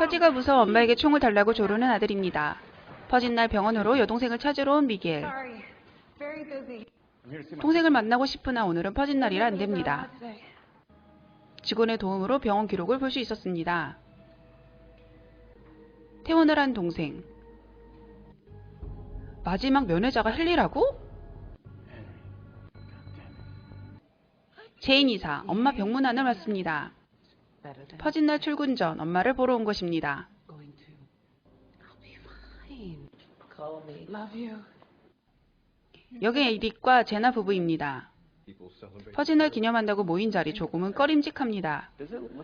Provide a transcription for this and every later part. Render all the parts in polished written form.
퍼지가 무서워 엄마에게 총을 달라고 조르는 아들입니다. 퍼진 날 병원으로 여동생을 찾으러 온 미겔. 동생을 만나고 싶으나 오늘은 퍼진 날이라 안 됩니다. 직원의 도움으로 병원 기록을 볼 수 있었습니다. 퇴원을 한 동생. 마지막 면회자가 헨리라고? 제인 이사, 엄마 병문안을 왔습니다. 퍼진 날 출근 전 엄마를 보러 온 것입니다. 여기 에릭과 제나 부부입니다. 퍼진 날 기념한다고 모인 자리 조금은 꺼림직합니다.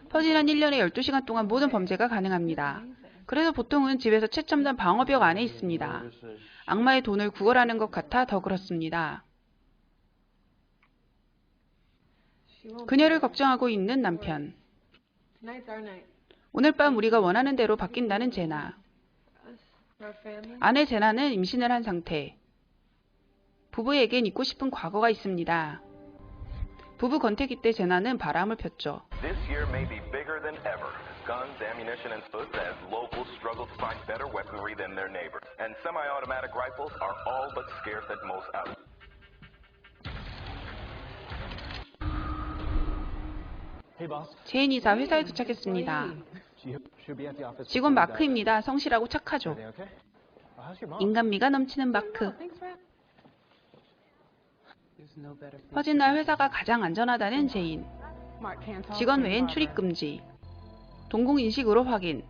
퍼진은 1년에 12시간 동안 모든 범죄가 가능합니다. 그래서 보통은 집에서 최첨단 방어벽 안에 있습니다. 악마의 돈을 구걸하는 것 같아 더 그렇습니다. 그녀를 걱정하고 있는 남편. 오늘 밤 우리가 원하는 대로 바뀐다는 제나. 아내 제나는 임신을 한 상태. 부부에겐 잊고 싶은 과거가 있습니다. 부부 권태기 때 제나는 바람을 폈죠. 제인 이사 회사에 도착했습니다. 직원 마크입니다. 성실하고 착하죠. 인간미가 넘치는 마크. 퍼진 날 회사가 가장 안전하다는 제인. 직원 외엔 출입 금지. 동공인식으로 확인.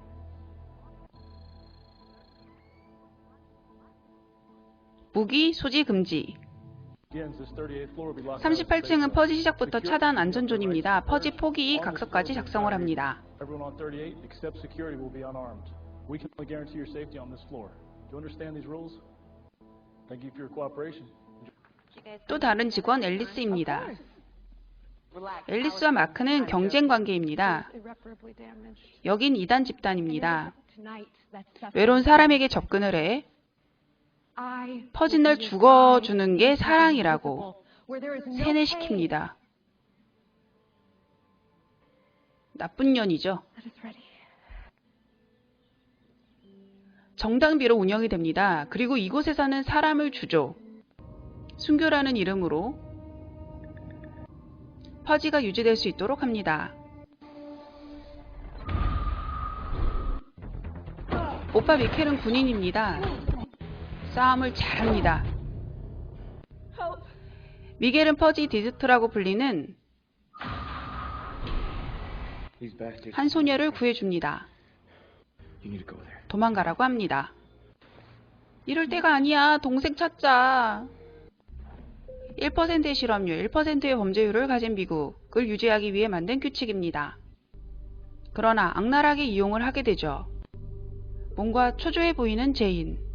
무기 소지 금지. 38층은 퍼지 시작부터 차단 안전존입니다. 퍼지 포기 각서까지 작성을 합니다. 또 다른 직원 앨리스입니다. 앨리스와 마크는 경쟁 관계입니다. 여긴 이단 집단입니다. 외로운 사람에게 접근을 해 퍼진 날 죽어주는 게 사랑이라고 세뇌시킵니다. 나쁜 년이죠. 정당비로 운영이 됩니다. 그리고 이곳에서는 사람을 주죠. 순교라는 이름으로 퍼지가 유지될 수 있도록 합니다. 오빠 미켈은 군인입니다. 싸움을 잘합니다. 미겔은 퍼지 디스트라고 불리는 한 소녀를 구해줍니다. 도망가라고 합니다. 이럴 때가 아니야. 동생 찾자. 1%의 실업률, 1%의 범죄율을 가진 미국을 유지하기 위해 만든 규칙입니다. 그러나 악랄하게 이용을 하게 되죠. 뭔가 초조해 보이는 제인.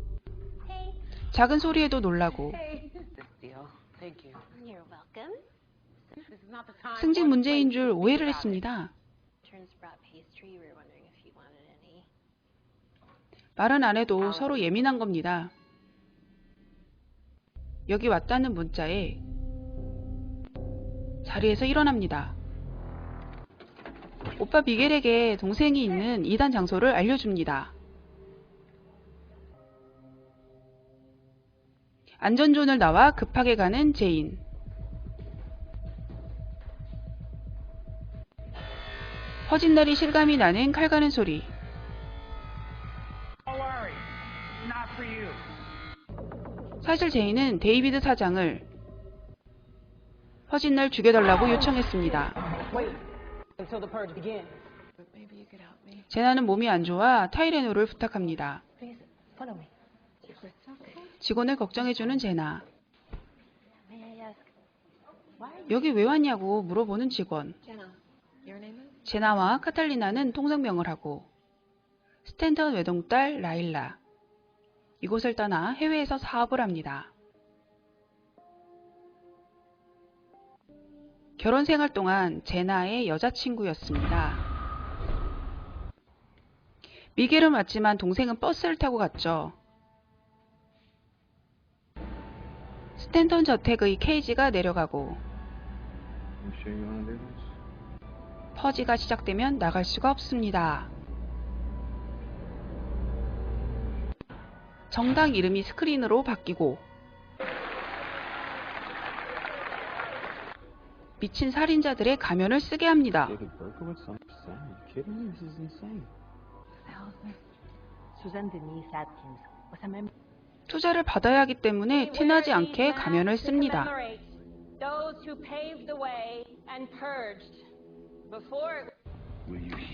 작은 소리에도 놀라고. 승진 문제인 줄 오해를 했습니다. 말은 안 해도 서로 예민한 겁니다. 여기 왔다는 문자에 자리에서 일어납니다. 오빠 미겔에게 동생이 있는 2단 장소를 알려줍니다. 안전존을 나와 급하게 가는 제인. 퍼진 날이 실감이 나는 칼 가는 소리. 사실 제인은 데이비드 사장을 퍼진 날 죽여달라고 요청했습니다. 제나는 몸이 안 좋아 타이레놀을 부탁합니다. 직원을 걱정해주는 제나. 여기 왜 왔냐고 물어보는 직원. 제나와 카탈리나는 통성명을 하고 스탠턴 외동딸 라일라. 이곳을 떠나 해외에서 사업을 합니다. 결혼 생활 동안 제나의 여자친구였습니다. 미겔은 왔지만 동생은 버스를 타고 갔죠. 스탠턴 저택의 케이지가 내려가고 퍼지가 시작되면 나갈 수가 없습니다. 정당 이름이 스크린으로 바뀌고 미친 살인자들의 가면을 쓰게 합니다. 투자를 받아야 하기 때문에 티나지 않게 가면을 씁니다.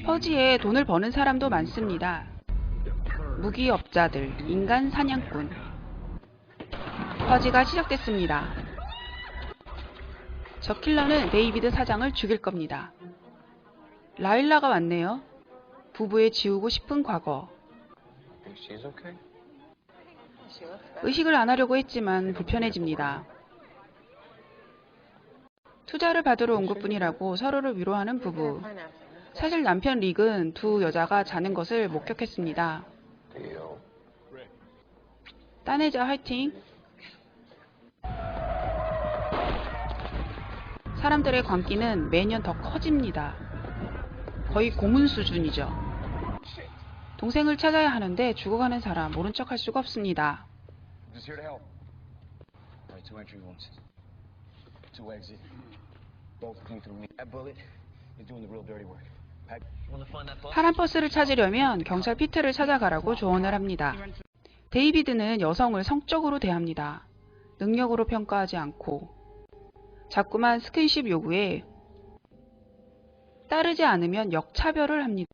퍼지에 돈을 버는 사람도 많습니다. 무기업자들, 인간 사냥꾼. 퍼지가 시작됐습니다. 저 킬러는 데이비드 사장을 죽일 겁니다. 라일라가 왔네요. 부부의 지우고 싶은 과거. 의식을 안 하려고 했지만 불편해집니다. 투자를 받으러 온 것뿐이라고 서로를 위로하는 부부. 사실 남편 릭은 두 여자가 자는 것을 목격했습니다. 딴 애자 화이팅! 사람들의 광기는 매년 더 커집니다. 거의 고문 수준이죠. 동생을 찾아야 하는데 죽어가는 사람 모른 척 할 수가 없습니다. 파란 버스를 찾으려면 경찰 피트를 찾아가라고 조언을 합니다. 데이비드는 여성을 성적으로 대합니다. 능력으로 평가하지 않고 자꾸만 스킨십 요구에 따르지 않으면 역차별을 합니다.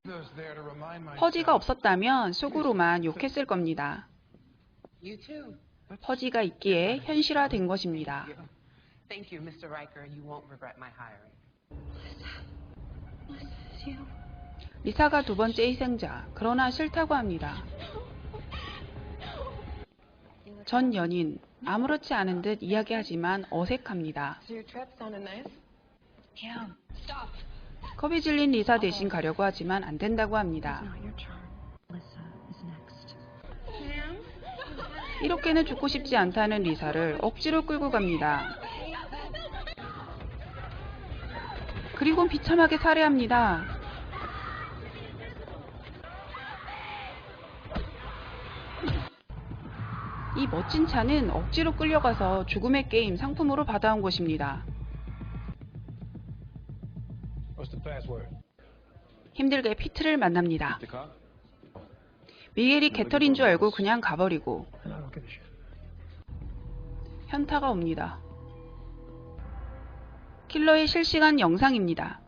퍼지가 없었다면 속으로만 욕했을 겁니다. 퍼지가 있기에 현실화된 것입니다. 리사가 두 번째 희생자, 그러나 싫다고 합니다. 전 연인, 아무렇지 않은 듯 이야기하지만 어색합니다. 겁이 질린 리사 대신 가려고 하지만 안 된다고 합니다. 이렇게는 죽고 싶지 않다는 리사를 억지로 끌고 갑니다. 그리고 비참하게 살해합니다. 이 멋진 차는 억지로 끌려가서 죽음의 게임 상품으로 받아온 것입니다. 힘들게 피트를 만납니다. 미겔이 개털인 줄 알고 그냥 가버리고 현타가 옵니다. 킬러의 실시간 영상입니다.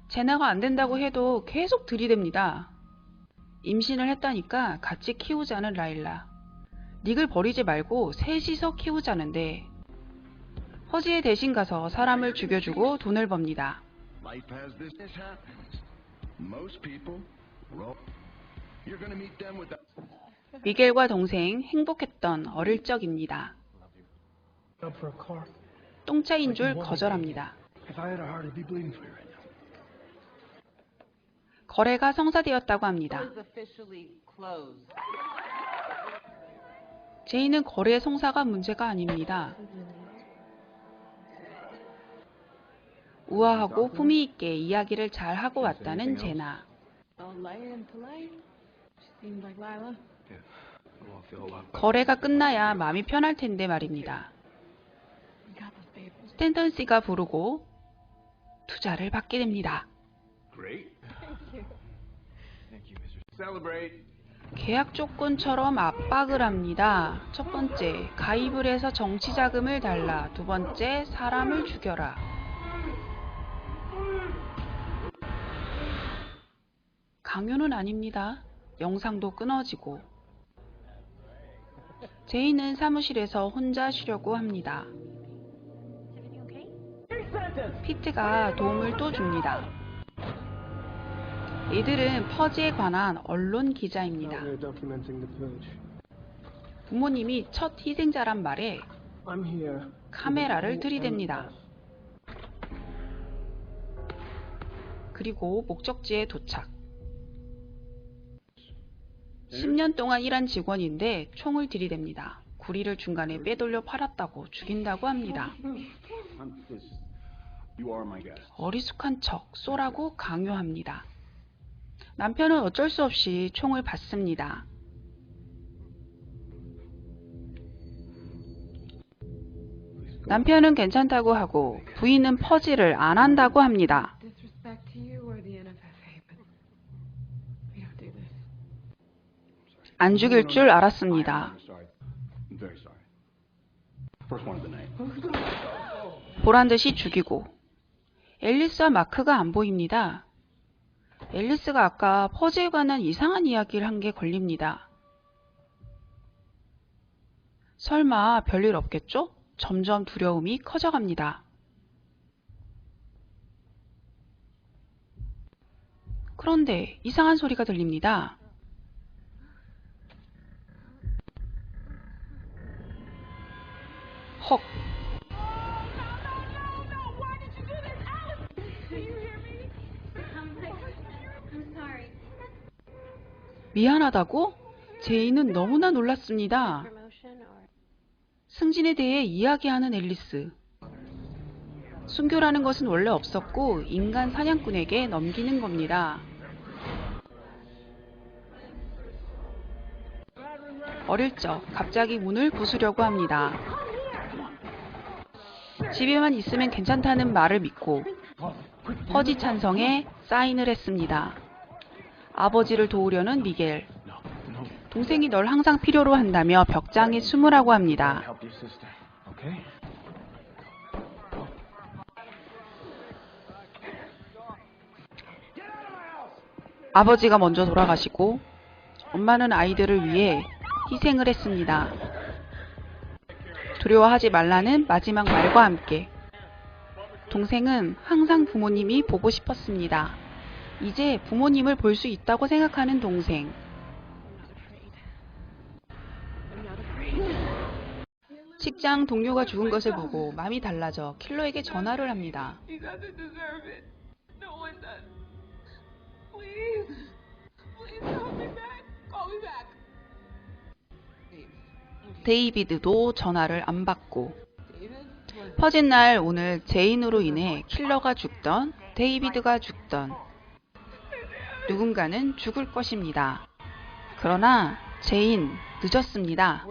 제나가 안 된다고 해도 계속 들이댑니다. 임신을 했다니까 같이 키우자는 라일라. 닉을 버리지 말고 셋이서 키우자는데 퍼지에 대신 가서 사람을 죽여주고 돈을 법니다. 미겔과 동생 행복했던 어릴 적입니다. 똥차인 줄 거절합니다. 거래가 성사되었다고 합니다. 제이는 거래 성사가 문제가 아닙니다. 우아하고 품위 있게 이야기를 잘 하고 왔다는 제나. 거래가 끝나야 마음이 편할 텐데 말입니다. 스탠턴 씨가 부르고 투자를 받게 됩니다. 계약 조건처럼 압박을 합니다. 첫 번째, 가입을 해서 정치 자금을 달라. 두 번째, 사람을 죽여라. 강요는 아닙니다. 영상도 끊어지고. 제이는 사무실에서 혼자 쉬려고 합니다. 피트가 도움을 또 줍니다. 이들은 퍼지에 관한 언론 기자입니다. 부모님이 첫 희생자란 말에 카메라를 들이댑니다. 그리고 목적지에 도착. 10년 동안 일한 직원인데 총을 들이댑니다. 구리를 중간에 빼돌려 팔았다고 죽인다고 합니다. 어리숙한 척 쏘라고 강요합니다. 남편은 어쩔 수 없이 총을 받습니다. 남편은 괜찮다고 하고 부인은 퍼즐을 안 한다고 합니다. 안 죽일 줄 알았습니다. 보란듯이 죽이고 앨리스와 마크가 안 보입니다. 앨리스가 아까 퍼즐에 관한 이상한 이야기를 한 게 걸립니다. 설마 별일 없겠죠? 점점 두려움이 커져갑니다. 그런데 이상한 소리가 들립니다. 헉! 미안하다고? 제이는 너무나 놀랐습니다. 승진에 대해 이야기하는 앨리스. 순교라는 것은 원래 없었고 인간 사냥꾼에게 넘기는 겁니다. 어릴 적 갑자기 문을 부수려고 합니다. 집에만 있으면 괜찮다는 말을 믿고 퍼지 찬성에 사인을 했습니다. 아버지를 도우려는 미겔. 동생이 널 항상 필요로 한다며 벽장에 숨으라고 합니다. 아버지가 먼저 돌아가시고 엄마는 아이들을 위해 희생을 했습니다. 두려워하지 말라는 마지막 말과 함께 동생은 항상 부모님이 보고 싶었습니다. 이제 부모님을 볼 수 있다고 생각하는 동생. 직장 동료가 죽은 것을 보고 마음이 달라져 킬러에게 전화를 합니다. 데이비드도 전화를 안 받고 퍼진 날 오늘 제인으로 인해 킬러가 죽던 데이비드가 죽던 누군가는 죽을 것입니다. 그러나 제인 늦었습니다.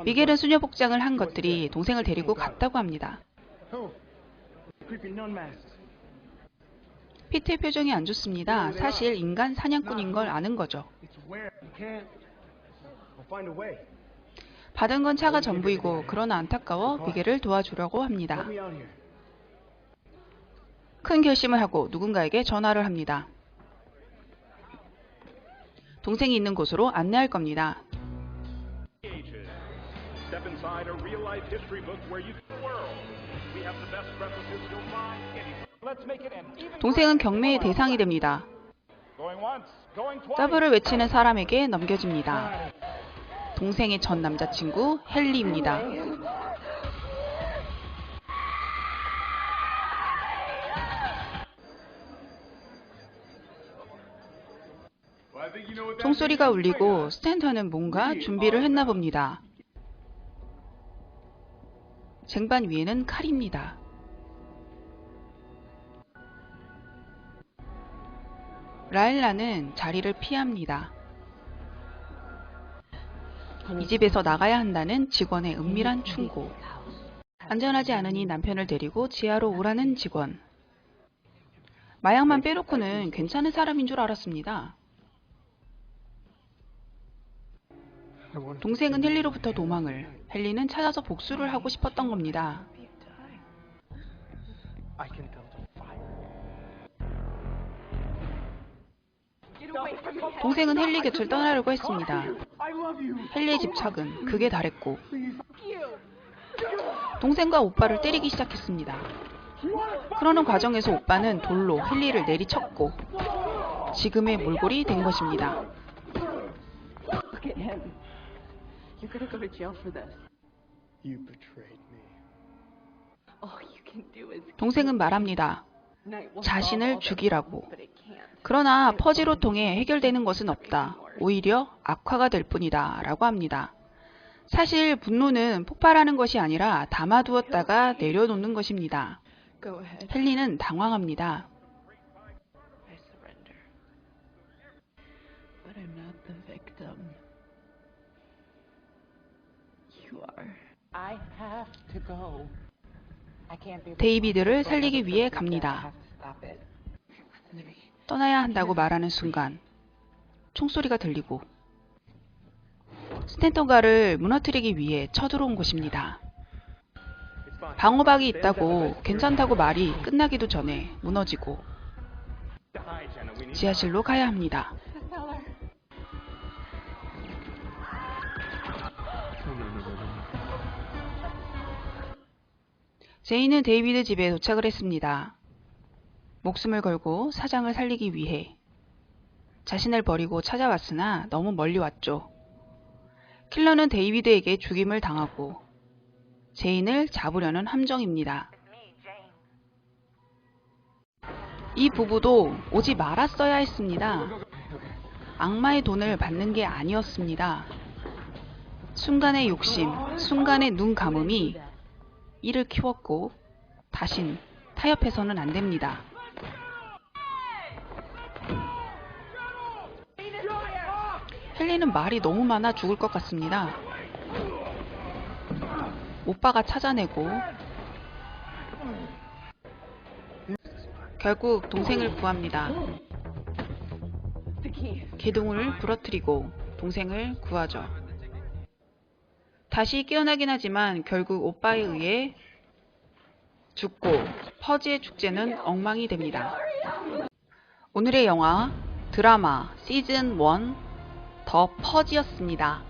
미겔은 수녀 복장을 한 것들이 동생을 데리고 갔다고 합니다. 피트의 표정이 안 좋습니다. 사실 인간 사냥꾼인 걸 아는 거죠. 받은 건 차가 전부이고 그러나 안타까워 미겔을 도와주려고 합니다. 큰 결심을 하고 누군가에게 전화를 합니다. 동생이 있는 곳으로 안내할 겁니다. 동생은 경매의 대상이 됩니다. 더블을 외치는 사람에게 넘겨집니다. 동생의 전 남자친구 헨리입니다. 총소리가 울리고 스탠턴은 뭔가 준비를 했나 봅니다. 쟁반 위에는 칼입니다. 라일라는 자리를 피합니다. 이 집에서 나가야 한다는 직원의 은밀한 충고. 안전하지 않으니 남편을 데리고 지하로 오라는 직원. 마약만 빼놓고는 괜찮은 사람인 줄 알았습니다. 동생은 헨리로부터 도망을, 헨리는 찾아서 복수를 하고 싶었던 겁니다. 동생은 헨리 곁을 떠나려고 했습니다. 헨리의 집착은 극에 달했고 동생과 오빠를 때리기 시작했습니다. 그러는 과정에서 오빠는 돌로 헨리를 내리쳤고 지금의 몰골이 된 것입니다. 동생은 말합니다. 자신을 죽이라고. 그러나 퍼즐을 통해 해결되는 것은 없다. 오히려 악화가 될 뿐이다. 라고 합니다. 사실 분노는 폭발하는 것이 아니라 담아두었다가 내려놓는 것입니다. 헨리는 당황합니다. 데이비드를 살리기 위해 갑니다. 떠나야 한다고 말하는 순간 총소리가 들리고 스탠턴가를 무너뜨리기 위해 쳐들어온 곳입니다. 방어막이 있다고 괜찮다고 말이 끝나기도 전에 무너지고 지하실로 가야 합니다. 제이는 데이비드 집에 도착을 했습니다. 목숨을 걸고 사장을 살리기 위해 자신을 버리고 찾아왔으나 너무 멀리 왔죠. 킬러는 데이비드에게 죽임을 당하고 제인을 잡으려는 함정입니다. 이 부부도 오지 말았어야 했습니다. 악마의 돈을 받는 게 아니었습니다. 순간의 욕심, 순간의 눈 감음이 이를 키웠고 다신 타협해서는 안 됩니다. 헨리는 말이 너무 많아 죽을 것 같습니다. 오빠가 찾아내고 결국 동생을 구합니다. 기둥을 부러뜨리고 동생을 구하죠. 다시 깨어나긴 하지만 결국 오빠에 의해 죽고 퍼지의 축제는 엉망이 됩니다. 오늘의 영화 드라마 시즌 1 더 퍼지였습니다.